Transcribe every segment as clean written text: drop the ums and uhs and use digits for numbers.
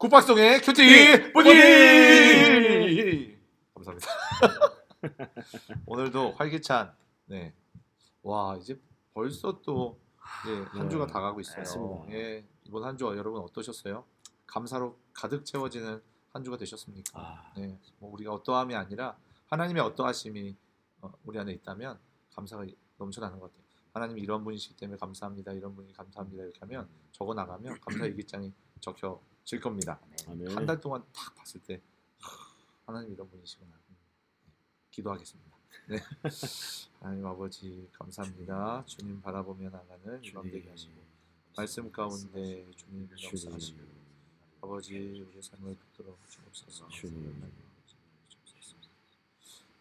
국박송의 큐티 뿌디 감사합니다. 오늘도 활기찬 와 이제 벌써 또 한 주가 다 가고 있어요. 맞습니다. 이번 한 주 여러분 어떠셨어요? 감사로 가득 채워지는 한 주가 되셨습니까? 뭐 우리가 어떠함이 아니라 하나님의 어떠하심이 우리 안에 있다면 감사가 넘쳐나는 것 같아요. 하나님이 이런 분이시기 때문에 감사합니다. 이런 분이 감사합니다. 이렇게 하면 적어 나가면 감사 일기장이 적혀질 겁니다. 한 달 동안 딱 봤을 때 하나님 이런 분이시구나. 기도하겠습니다. 하나님 아버지 감사합니다. 주님 바라보며 나가는 이밤 되게 하시고 말씀 가운데 주님 역사하시고 아버지 우리의 삶을 붙들어 주옵소서.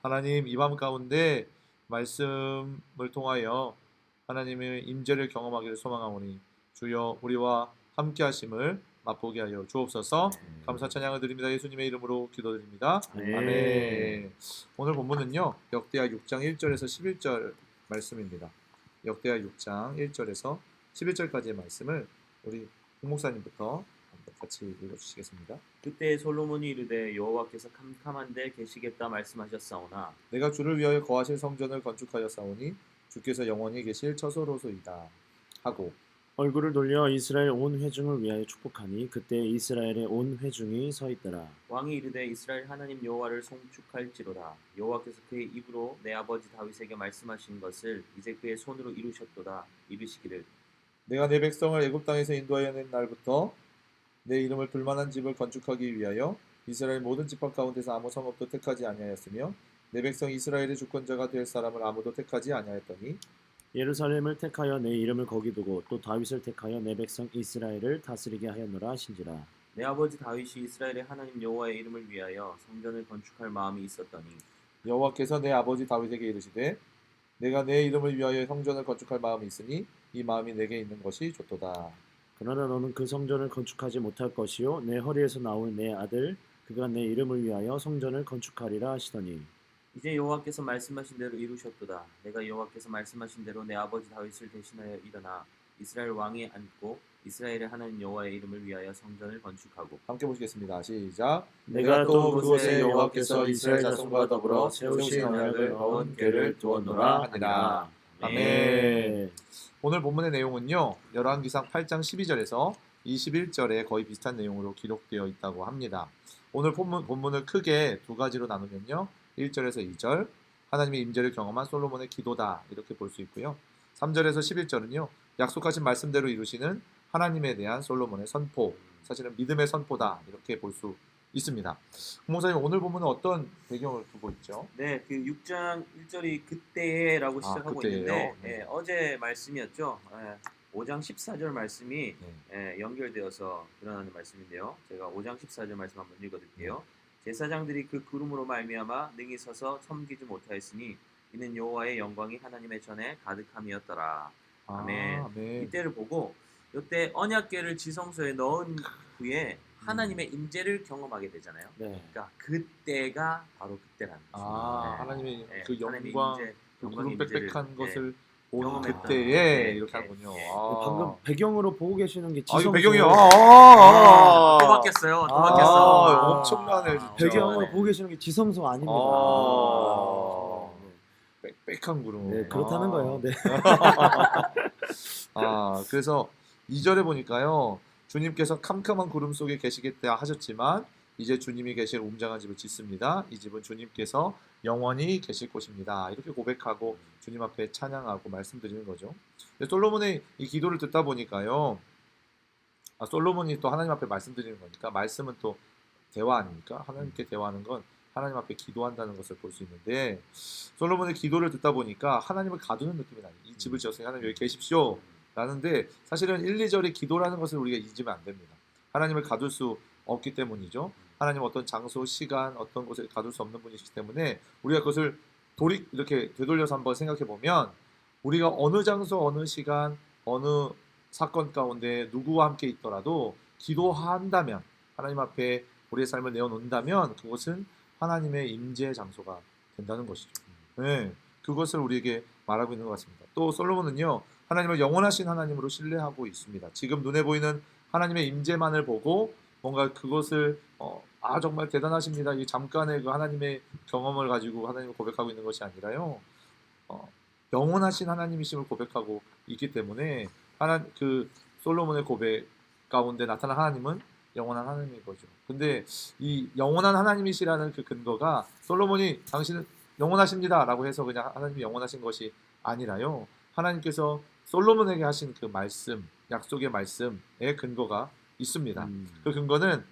하나님 이 밤 가운데 말씀을 통하여 하나님의 임재를 경험하기를 소망하오니 주여 우리와 함께 하심을 맛보게 하여 주옵소서. 감사 찬양을 드립니다. 예수님의 이름으로 기도드립니다. 아멘. 오늘 본문은요 역대하 6장 1절에서 11절 말씀입니다. 역대하 6장 1절에서 11절까지의 말씀을 우리 홍목사님부터 같이 읽어주시겠습니다. 그때 솔로몬이 이르되 여호와께서 캄캄한 데 계시겠다 말씀하셨사오나 내가 주를 위하여 거하실 성전을 건축하였사오니 주께서 영원히 계실 처소로소이다 하고 얼굴을 돌려 이스라엘 온 회중을 위하여 축복하니 그때 이스라엘의 온 회중이 서 있더라. 왕이 이르되 이스라엘 하나님 여호와를 송축할지로다. 여호와께서 그의 입으로 내 아버지 다윗에게 말씀하신 것을 이제 그의 손으로 이루셨도다. 이르시기를 내가 내 백성을 애굽 땅에서 인도하여 낸 날부터 내 이름을 불만한 집을 건축하기 위하여 이스라엘 모든 지파 가운데서 아무 성읍도 택하지 아니하였으며 내 백성 이스라엘의 주권자가 될 사람을 아무도 택하지 아니하였더니 예루살렘을 택하여 내 이름을 거기 두고 또 다윗을 택하여 내 백성 이스라엘을 다스리게 하였노라 하신지라. 내 아버지 다윗이 이스라엘의 하나님 여호와의 이름을 위하여 성전을 건축할 마음이 있었더니 여호와께서 내 아버지 다윗에게 이르시되 내가 내 이름을 위하여 성전을 건축할 마음이 있으니 이 마음이 내게 있는 것이 좋도다. 그러나 너는 그 성전을 건축하지 못할 것이요 내 허리에서 나올 내 아들 그가 내 이름을 위하여 성전을 건축하리라 하시더니 이제 여호와께서 말씀하신 대로 이루셨도다. 내가 여호와께서 말씀하신 대로 내 아버지 다윗을 대신하여 일어나 이스라엘 왕이 앉고 이스라엘의 하나님 여호와의 이름을 위하여 성전을 건축하고 함께 보시겠습니다. 시작. 내가 또 그곳에 여호와께서 이스라엘 자손과 더불어 세우신 언약을 넣은 궤를 두었노라 하니라. 아멘. 오늘 본문의 내용은요 열왕기상 8장 12절에서 21절에 거의 비슷한 내용으로 기록되어 있다고 합니다. 오늘 본문을 크게 두 가지로 나누면요 1절에서 2절 하나님의 임재를 경험한 솔로몬의 기도다 이렇게 볼 수 있고요 3절에서 11절은요 약속하신 말씀대로 이루시는 하나님에 대한 솔로몬의 선포, 사실은 믿음의 선포다 이렇게 볼 수 있습니다. 목사님 오늘 본문은 어떤 배경을 두고 있죠? 네, 그 6장 1절이 그때라고 시작하고 그때예요? 있는데 어제 말씀이었죠. 5장 14절 말씀이 연결되어서 드러나는 말씀인데요. 제가 5장 14절 말씀 한번 읽어드릴게요. 제사장들이 그 구름으로 말미암아 능히 서서 섬기지 못하였으니 이는 여호와의 영광이 하나님의 전에 가득함이었더라. 아멘. 이때를 보고 이때 언약궤를 지성소에 넣은 후에 하나님의 임재를 경험하게 되잖아요. 그러니까 그때가 바로 그때라는 거죠. 하나님의 그 영광, 그 구름 빽빽한 것을 본 경험했다. 그때에 이렇게 하군요. 방금 배경으로 보고 계시는 게 지성소. 이거 배경이요. 또 바뀌었어요. 또 바뀌었어. 엄청나네 진짜. 배경으로 보고 계시는 게 지성소 아닙니다. 빽빽한 구름. 네, 그렇다는 거예요. 네. 그래서 2절에 보니까요. 주님께서 캄캄한 구름 속에 계시겠다 하셨지만 이제 주님이 계실 웅장한 집을 짓습니다. 이 집은 주님께서 영원히 계실 곳입니다. 이렇게 고백하고 주님 앞에 찬양하고 말씀드리는 거죠. 솔로몬의 이 기도를 듣다 보니까요. 솔로몬이 또 하나님 앞에 말씀드리는 거니까 말씀은 또 대화 아닙니까? 하나님께 대화하는 건 하나님 앞에 기도한다는 것을 볼 수 있는데 솔로몬의 기도를 듣다 보니까 하나님을 가두는 느낌이 나요. 이 집을 지었으니 하나님 여기 계십시오 라는데 사실은 1, 2절의 기도라는 것을 우리가 잊으면 안 됩니다. 하나님을 가둘 수 없기 때문이죠. 하나님 어떤 장소, 시간, 어떤 곳에 가둘 수 없는 분이시기 때문에 우리가 그것을 이렇게 되돌려서 한번 생각해 보면 우리가 어느 장소, 어느 시간, 어느 사건 가운데 누구와 함께 있더라도 기도한다면 하나님 앞에 우리의 삶을 내어놓는다면 그것은 하나님의 임재 장소가 된다는 것이죠. 그것을 우리에게 말하고 있는 것 같습니다. 또 솔로몬은요 하나님을 영원하신 하나님으로 신뢰하고 있습니다. 지금 눈에 보이는 하나님의 임재만을 보고 뭔가 그것을 정말 대단하십니다. 이 잠깐의 그 하나님의 경험을 가지고 하나님을 고백하고 있는 것이 아니라요. 어, 영원하신 하나님이심을 고백하고 있기 때문에 그 솔로몬의 고백 가운데 나타난 하나님은 영원한 하나님인 거죠. 근데 이 영원한 하나님이시라는 그 근거가 솔로몬이 당신은 영원하십니다라고 해서 그냥 하나님이 영원하신 것이 아니라요. 하나님께서 솔로몬에게 하신 그 말씀, 약속의 말씀의 근거가 있습니다. 그 근거는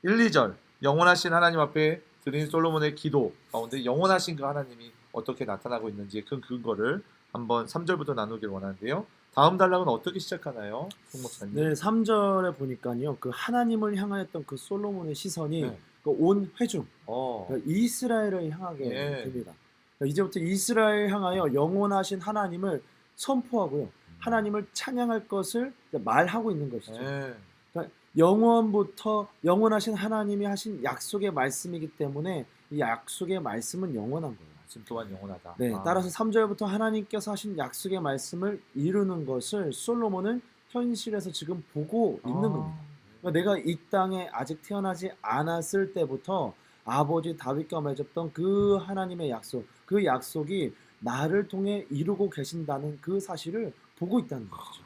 1, 2절 영원하신 하나님 앞에 드린 솔로몬의 기도 가운데 영원하신 그 하나님이 어떻게 나타나고 있는지 그 근거를 한번 3절부터 나누길 원하는데요. 다음 단락은 어떻게 시작하나요? 송 목사님. 네, 3절에 보니까요. 그 하나님을 향하였던 그 솔로몬의 시선이 네. 그 온 회중, 어. 그러니까 이스라엘을 향하게 예. 됩니다. 그러니까 이제부터 이스라엘 향하여 영원하신 하나님을 선포하고요. 하나님을 찬양할 것을 말하고 있는 것이죠. 예. 그러니까 영원부터 영원하신 하나님이 하신 약속의 말씀이기 때문에 이 약속의 말씀은 영원한 거예요. 말씀 또한 영원하다. 네, 따라서 3절부터 하나님께서 하신 약속의 말씀을 이루는 것을 솔로몬은 현실에서 지금 보고 있는 겁니다. 그러니까 내가 이 땅에 아직 태어나지 않았을 때부터 아버지 다윗과 맺었던 그 하나님의 약속, 그 약속이 나를 통해 이루고 계신다는 그 사실을 보고 있다는 것이죠.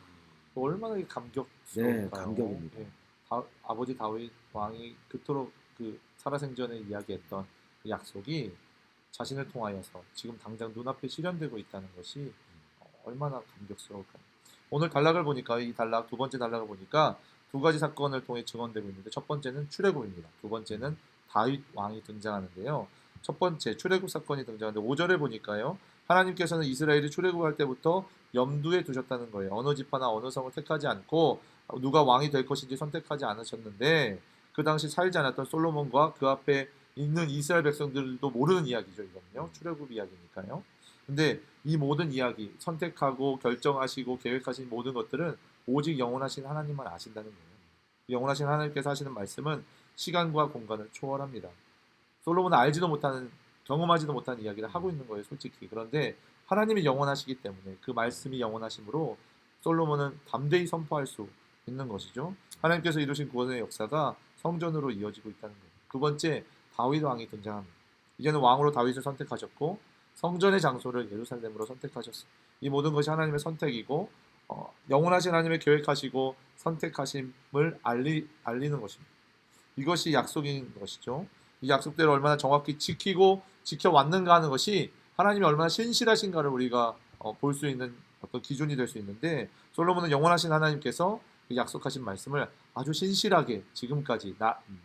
얼마나 감격스러울까요? 네, 감격입니다. 예. 아버지 다윗 왕이 그토록 그 살아생전에 이야기했던 그 약속이 자신을 통하여서 지금 당장 눈앞에 실현되고 있다는 것이 얼마나 감격스러울까요? 오늘 단락을 보니까 이 단락 두 번째 단락을 보니까 두 가지 사건을 통해 증언되고 있는데 첫 번째는 출애굽입니다. 두 번째는 다윗 왕이 등장하는데요. 첫 번째 출애굽 사건이 등장하는데 5절에 보니까요. 하나님께서는 이스라엘이 출애굽할 때부터 염두에 두셨다는 거예요. 어느 지파나 어느 성을 택하지 않고 누가 왕이 될 것인지 선택하지 않으셨는데 그 당시 살지 않았던 솔로몬과 그 앞에 있는 이스라엘 백성들도 모르는 이야기죠. 이거는요. 출애굽 이야기니까요. 근데 이 모든 이야기, 선택하고 결정하시고 계획하신 모든 것들은 오직 영원하신 하나님만 아신다는 거예요. 영원하신 하나님께서 하시는 말씀은 시간과 공간을 초월합니다. 솔로몬은 알지도 못하는, 경험하지도 못하는 이야기를 하고 있는 거예요. 솔직히. 그런데 하나님이 영원하시기 때문에 그 말씀이 영원하심으로 솔로몬은 담대히 선포할 수 있는 것이죠. 하나님께서 이루신 구원의 역사가 성전으로 이어지고 있다는 거예요. 두 번째, 다윗 왕이 등장합니다. 이제는 왕으로 다윗을 선택하셨고 성전의 장소를 예루살렘으로 선택하셨어요. 이 모든 것이 하나님의 선택이고 영원하신 하나님의 계획하시고 선택하심을 알리는 것입니다. 이것이 약속인 것이죠. 이 약속대로 얼마나 정확히 지키고 지켜왔는가 하는 것이 하나님이 얼마나 신실하신가를 우리가 볼 수 있는 어떤 기준이 될 수 있는데 솔로몬은 영원하신 하나님께서 그 약속하신 말씀을 아주 신실하게 지금까지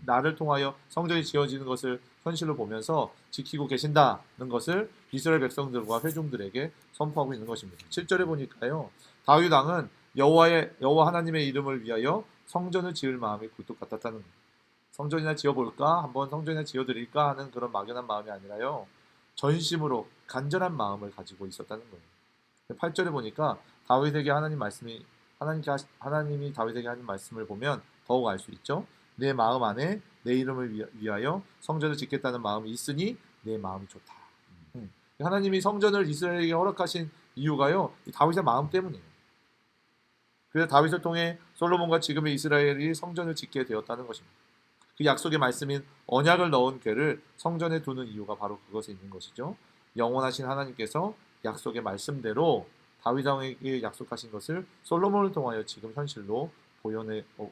나를 통하여 성전이 지어지는 것을 현실로 보면서 지키고 계신다는 것을 이스라엘 백성들과 회중들에게 선포하고 있는 것입니다. 7절에 보니까요. 다윗 왕은 여호와 하나님의 이름을 위하여 성전을 지을 마음이 굴뚝 같았다는 거예요. 성전이나 지어볼까? 한번 성전이나 지어드릴까? 하는 그런 막연한 마음이 아니라요. 전심으로 간절한 마음을 가지고 있었다는 거예요. 8절에 보니까 다윗에게 하나님이 다윗에게 하는 말씀을 보면 더욱 알 수 있죠. 내 마음 안에 내 이름을 위하여 성전을 짓겠다는 마음이 있으니 내 마음이 좋다. 하나님이 성전을 이스라엘에게 허락하신 이유가요. 다윗의 마음 때문이에요. 그래서 다윗을 통해 솔로몬과 지금의 이스라엘이 성전을 짓게 되었다는 것입니다. 그 약속의 말씀인 언약을 넣은 궤를 성전에 두는 이유가 바로 그것에 있는 것이죠. 영원하신 하나님께서 약속의 말씀대로 다윗 왕에게 약속하신 것을 솔로몬을 통하여 지금 현실로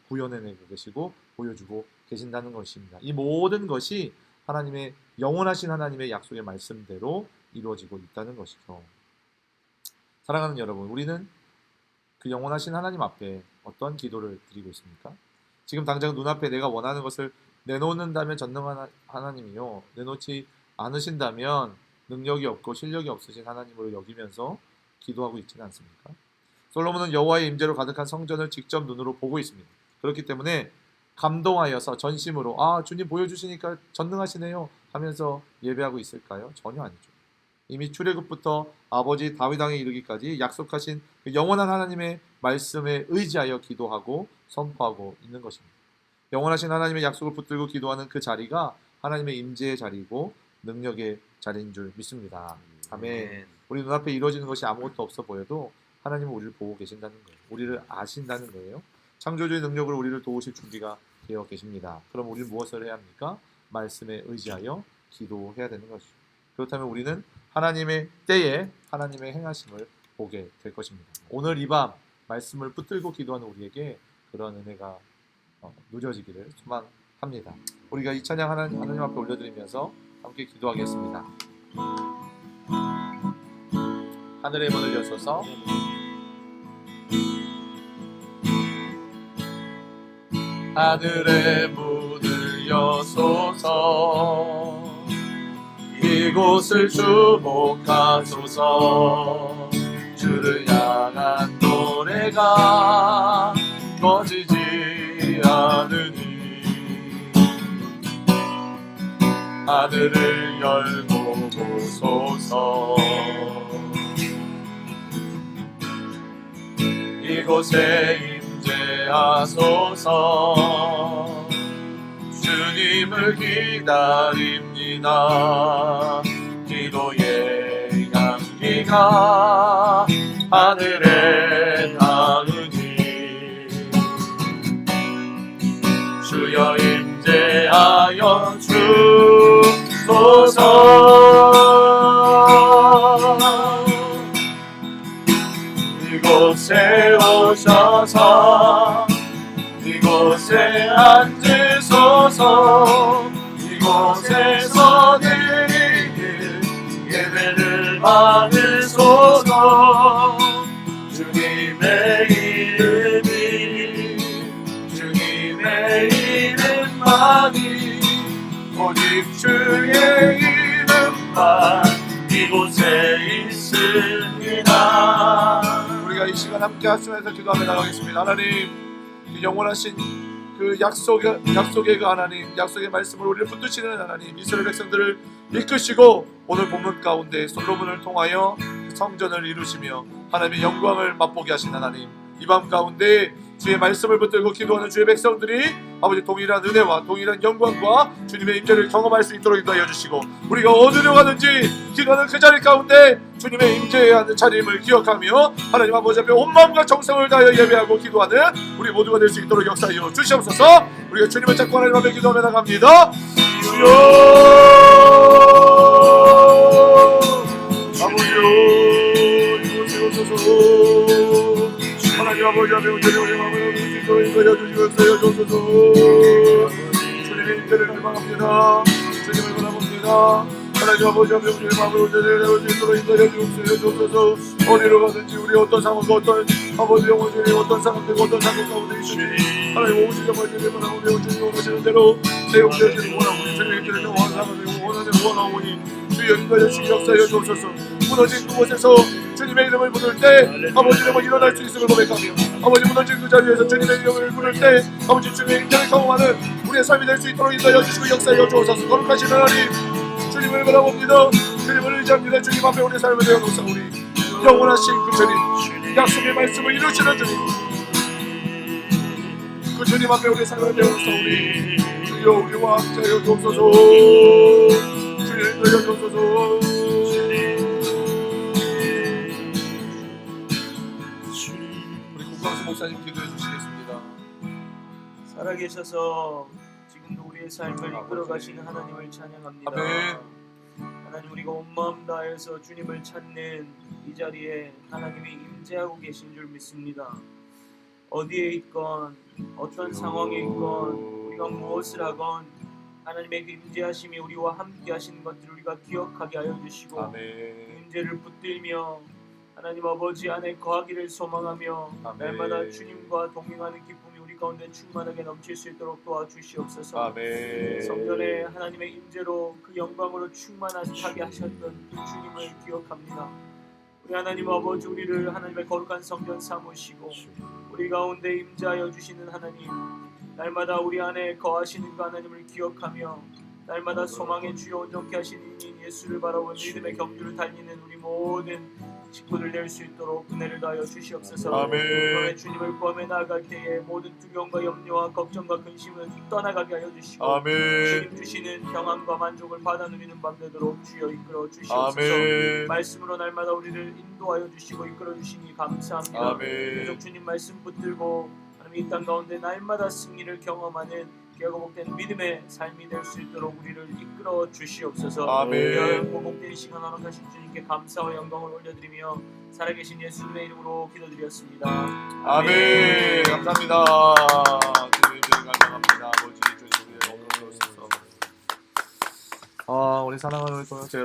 구현해내고 계시고 보여주고 계신다는 것입니다. 이 모든 것이 하나님의 영원하신 하나님의 약속의 말씀대로 이루어지고 있다는 것이죠. 사랑하는 여러분, 우리는 그 영원하신 하나님 앞에 어떤 기도를 드리고 있습니까? 지금 당장 눈앞에 내가 원하는 것을 내놓는다면 전능한 하나님이요. 내놓지 않으신다면 능력이 없고 실력이 없으신 하나님으로 여기면서 기도하고 있지는 않습니까? 솔로몬은 여호와의 임재로 가득한 성전을 직접 눈으로 보고 있습니다. 그렇기 때문에 감동하여서 전심으로 주님 보여주시니까 전능하시네요 하면서 예배하고 있을까요? 전혀 아니죠. 이미 출애굽부터 아버지 다윗 왕에 이르기까지 약속하신 그 영원한 하나님의 말씀에 의지하여 기도하고 선포하고 있는 것입니다. 영원하신 하나님의 약속을 붙들고 기도하는 그 자리가 하나님의 임재의 자리이고 능력의 자리인 줄 믿습니다. 아멘. 우리 눈앞에 이루어지는 것이 아무것도 없어 보여도 하나님은 우리를 보고 계신다는 거예요. 우리를 아신다는 거예요. 창조주의 능력으로 우리를 도우실 준비가 되어 계십니다. 그럼 우리는 무엇을 해야 합니까? 말씀에 의지하여 기도해야 되는 것이죠. 그렇다면 우리는 하나님의 때에 하나님의 행하심을 보게 될 것입니다. 오늘 이 밤 말씀을 붙들고 기도하는 우리에게 그러한 은혜가 누려지기를 소망합니다. 우리가 이 찬양 하나님 앞에 올려드리면서 함께 기도하겠습니다. 하늘의 문을 여소서 하늘의 문을 여소서 이곳을 주목하소서 주를 향한 노래가 꺼지지 않으니 하늘을 열고 보소서 이곳에 임재하소서 주님을 기다립니다. 기도의 향기가 하늘에 닿으니 주여 임재하여 주소서 이곳에 오셔서 이곳에 앉으소서 이곳에서 드리는 예배를 받으소서 주님의 주님의 이름만이 오직 주의 이름만 이곳에 있습니다. 우리가 이 시간 함께 합심해서 기도하며 나가겠습니다. 하나님, 그 영원하신 그 약속의 그 하나님, 약속의 말씀을 우리를 붙드시는 하나님, 이스라엘 백성들을 이끄시고 오늘 본문 가운데 솔로몬을 통하여 성전을 이루시며 하나님의 영광을 맛보게 하신 하나님, 이 밤 가운데 주의 말씀을 붙들고 기도하는 주의 백성들이 아버지 동일한 은혜와 동일한 영광과 주님의 임재를 경험할 수 있도록 인도하여 주시고 우리가 어디로 가든지 기도하는 그 자리 가운데 주님의 임재해야 하는 자리임을 기억하며 하나님 아버지 앞에 온 마음과 정성을 다하여 예배하고 기도하는 우리 모두가 될 수 있도록 역사하여 주시옵소서. 우리가 주님을 찾고 하나님 앞에 기도하며 나갑니다. 주여 아버지여 이곳에 오소서. 하나님 아버지 앞에 우리 마음을 인도하여 주시옵소서. 주님의 임재를 갈망합니다. 주님을 바라봅니다. 하나님 아버지 앞에 우리의 마음을 인도하여 주옵소서. 어디로 가든지 우리 어떤 상황과 어떤 아버지 영혼들이 어떤 사람들과 어떤 상황 가운데 있으니 하나님 오시는 말씀을 바라보며 주님 원하시는 대로 세움되기를 원하고 주님의 임재를 원하오니 주여 인도하여 주시 역사하여 주옵소서. 무너진 그곳에서 주님의 이름을 부를 때 아버지 이름을 일어날 수 있음을 고백하며 아버지 무너진 그 자리에서 주님의 이름을 부를 때 아버지 주님의 임재를 경험하는 우리의 삶이 될 수 있도록 인도하여 주시고 역사하여 주옵소서. 거룩하신 하나님 주님을 바라봅니다. 주님을 의지합니다. 주님 앞에 우리의 삶을 내어놓사오니 영원하신 그 주님 약속의 말씀을 이루시는 주님 그 주님 앞에 우리의 삶을 내어놓사오니 주여 우리와 함께하여 주옵소서. 주여 인도하여 주옵소서. 목사님 기도해 주시겠습니다. 살아계셔서 지금도 우리의 삶을 이끌어 가시는 하나님을 찬양합니다. 아멘. 하나님 우리가 온 마음 다해서 주님을 찾는 이 자리에 하나님이 임재하고 계신 줄 믿습니다. 어디에 있건 어떤 상황에 있건 우리가 무엇을 하건 하나님의 그 임재하심이 우리와 함께 하시는 것들을 우리가 기억하게 하여 주시고 아멘. 그 임재를 붙들며 하나님 아버지 안에 거하기를 소망하며 아멘. 날마다 주님과 동행하는 기쁨이 우리 가운데 충만하게 넘칠 수 있도록 도와주시옵소서. 아멘. 성전에 하나님의 임재로 그 영광으로 충만하게 하셨던 그 주님을 기억합니다. 우리 하나님 아버지 우리를 하나님의 거룩한 성전 삼으시고 우리 가운데 임재하여 주시는 하나님 날마다 우리 안에 거하시는 그 하나님을 기억하며 날마다 소망의 주여 온전케 하시는 이인 예수를 바라보는 믿음의 경주를 달리는 우리 모든 식구들 될 수 있도록 은혜를 다하여 주시옵소서. 아멘. 주님을 구하며 나아갈 때에 모든 두려움과 염려와 걱정과 근심은 떠나가게 하여 주시고 아멘. 주님 주시는 평안과 만족을 받아 누리는 밤 되도록 주여 이끌어 주시옵소서. 아멘. 말씀으로 날마다 우리를 인도하여 주시고 이끌어 주시니 감사합니다. 아멘. 계속 주님 말씀 붙들고 이 땅 가운데 날마다 승리를 경험하는 복된 믿음의 삶이 될 수 있도록 우리를 이끌어 주시옵소서. 아멘. 복된 시간 허락하신 주님께 감사와 영광을 올려드리며 살아계신 예수님의 이름으로 기도드렸습니다. 아멘. 감사합니다. 주님 감사합니다. 아버지 주님 우리의 오셔서 우리 사랑하는 우리 동역자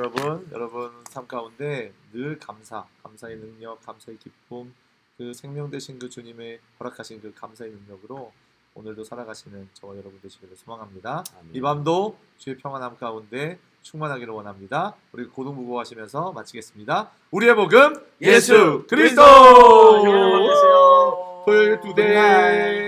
여러분 삶 가운데 늘 감사의 능력, 감사의 기쁨, 그 생명 되신 그 주님의 허락하신 그 감사의 능력으로 오늘도 살아가시는 저와 여러분 되시기를 소망합니다. 아멘. 이 밤도 주의 평안함 가운데 충만하기를 원합니다. 우리 고등부고하시면서 마치겠습니다. 우리의 복음 예수 그리스도. 안녕히 계세요. 토요일 2대